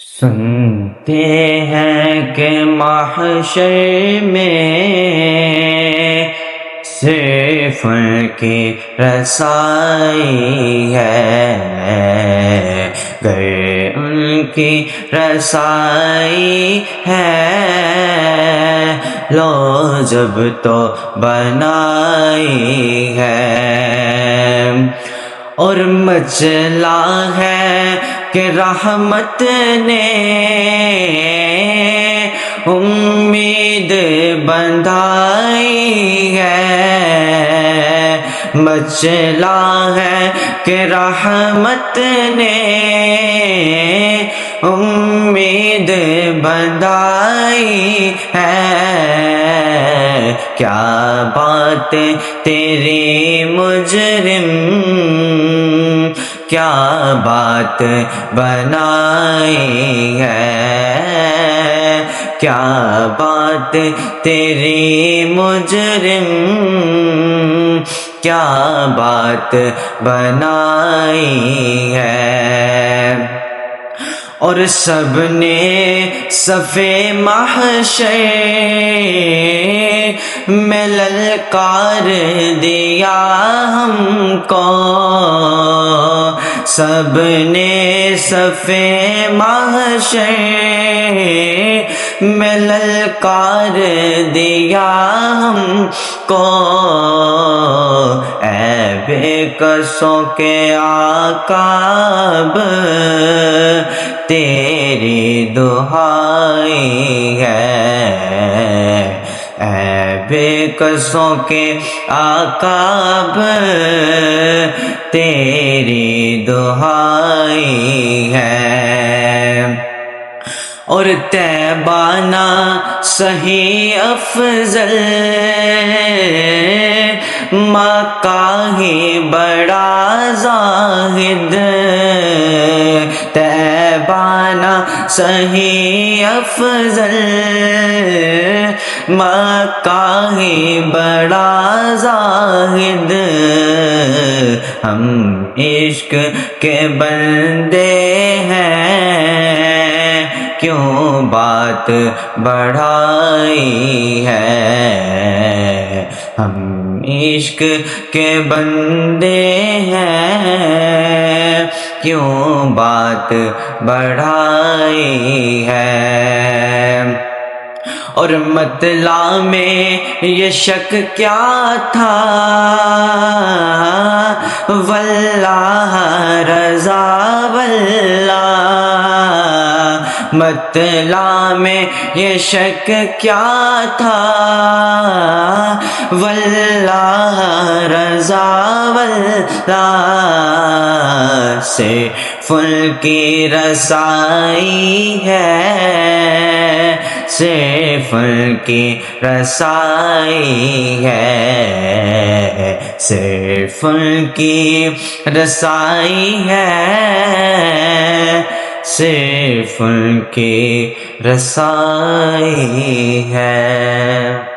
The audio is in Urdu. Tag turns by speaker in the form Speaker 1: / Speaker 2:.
Speaker 1: سنتے ہیں کہ محشر میں صرف ان کی رسائی ہے، گر ان کی رسائی ہے لو جب تو بنائی ہے، اور مچلا ہے کہ رحمت نے امید بندھائی ہے، مچلا ہے کہ رحمت نے امید بندھائی ہے، کیا بات تیری مجرم، کیا بات بنائی ہے، کیا بات تیری مجرم، کیا بات بنائی ہے، اور سب نے صفِ محشر میں للکار دیا ہم کو، سب نے صفِ محشر میں للکار دیا ہم کو، اے بے کسوں کے آقا اب تیری دہائی ہے، اے بے کسوں کے آقا اب تیری دہائی ہے، اور طیبہ نہ صحیح افضل مکہ ہی بڑا زاہد، طیبہ نہ صحیح افضل مکہ ہی بڑا زاہد، ہم عشق کے بندے ہیں کیوں بات بڑھائی ہے، ہم عشق کے بندے ہیں کیوں بات بڑھائی ہے، اور مطلع میں یہ شک کیا تھا واللہ رضا واللہ، مطلع میں یہ شک کیا تھا واللہ رضا واللہ، صرف ان کی رسائی ہے، صرف ان کی رسائی ہے، صرف ان کی رسائی ہے، صرف ان کی رسائی ہے۔